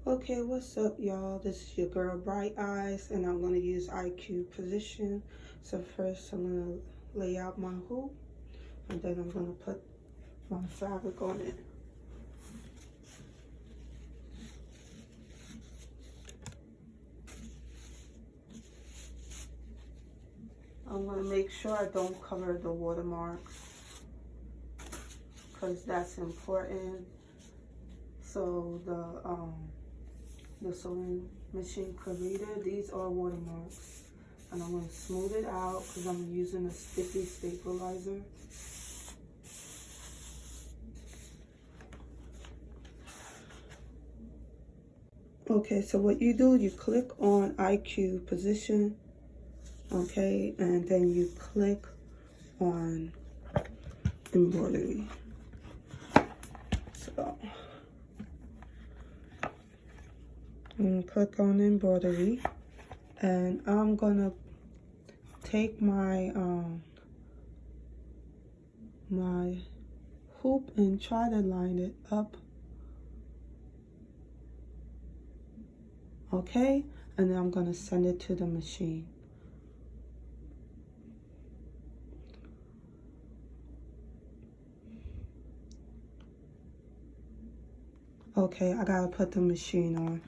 Okay, what's up, y'all? This is your girl Bright Eyes, and I'm going to use IQ position. So first I'm going to lay out my hoop, and then I'm going to put my fabric on it. I'm going to make sure I don't cover the watermarks, because that's important. So the sewing machine could read it. These are watermarks. And I'm going to smooth it out because I'm using a sticky stabilizer. Okay, so what you do, you click on IQ position, okay, and then you click on embroidery. So I'm going to click on embroidery, and I'm going to take my my hoop and try to line it up, okay, and then I'm going to send it to the machine. Okay, I gotta put the machine on.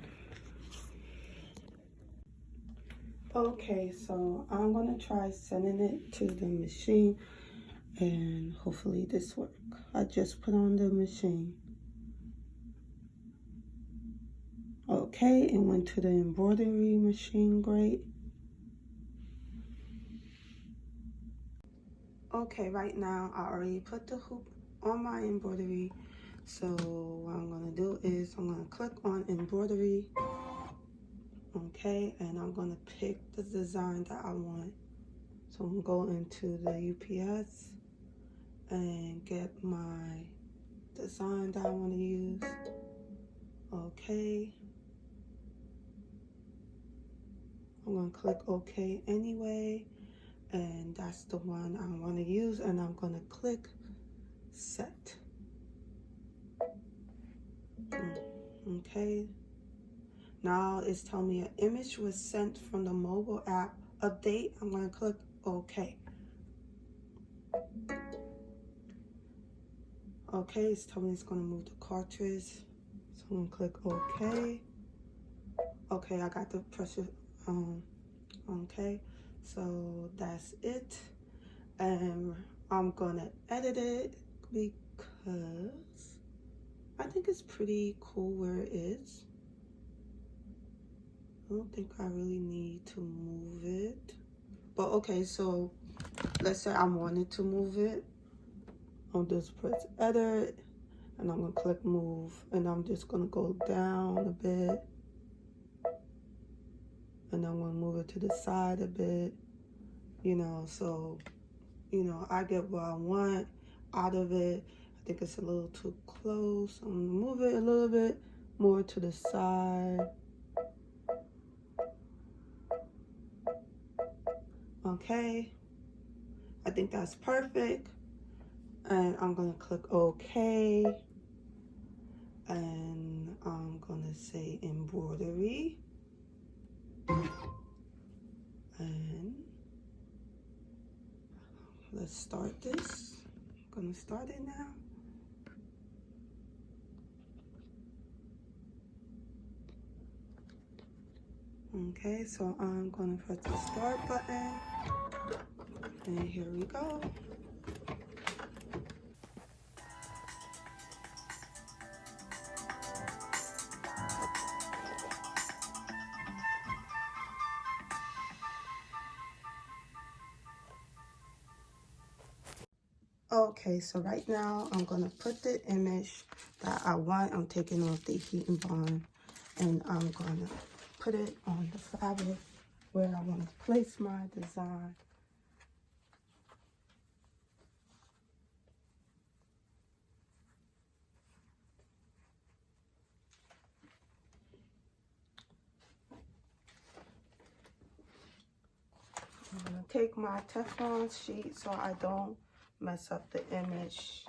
Okay, so I'm gonna try sending it to the machine, and hopefully this works. I just put on the machine. Okay, it went to the embroidery machine, great. Okay, right now I already put the hoop on my embroidery. So what I'm gonna do is I'm gonna click on embroidery. Okay, and I'm gonna pick the design that I want. So I'm gonna go into the UPS and get my design that I want to use. Okay, I'm gonna click OK anyway, and that's the one I want to use, and I'm gonna click set. Okay, now it's telling me an image was sent from the mobile app update. I'm gonna click OK. Okay, it's telling me it's gonna move the cartridge, so I'm gonna click OK. Okay, I got the pressure. Okay, so that's it, and I'm gonna edit it because I think it's pretty cool where it is. I don't think I really need to move it, but okay, so let's say I wanted to move it. I'll just press edit, and I'm gonna click move, and I'm just gonna go down a bit, and I'm gonna move it to the side a bit, you know, so, you know, I get what I want out of it. I think it's a little too close. I'm gonna move it a little bit more to the side. Okay, I think that's perfect. And I'm gonna click OK. And I'm gonna say embroidery. And let's start this. I'm gonna start it now. Okay, so I'm gonna press the start button, and here we go. Okay, so right now I'm gonna put the image that I want. I'm taking off the heat and bond, and I'm gonna put it on the fabric where I want to place my design. I'm gonna take my Teflon sheet so I don't mess up the image.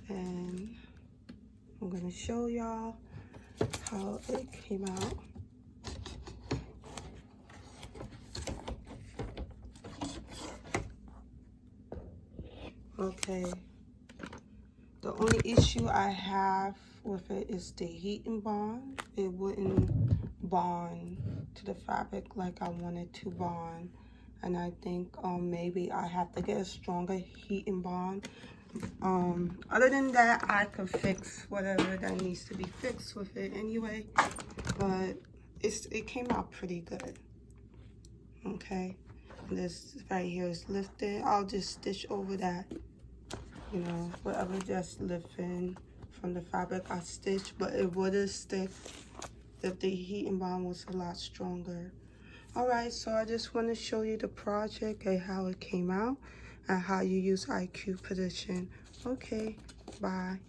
and I'm gonna show y'all how it came out. Okay, the only issue I have with it is the heat and bond. It wouldn't bond to the fabric like I wanted to bond, and I think maybe I have to get a stronger heat and bond. Other than that, I could fix whatever that needs to be fixed with it anyway, but it came out pretty good. Okay, this right here is lifted. I'll just stitch over that, you know, whatever just lifting from the fabric I stitched, but it would stick if the heat and bond was a lot stronger. All right, so I just want to show you the project and how it came out and how you use IQ position. Okay, bye.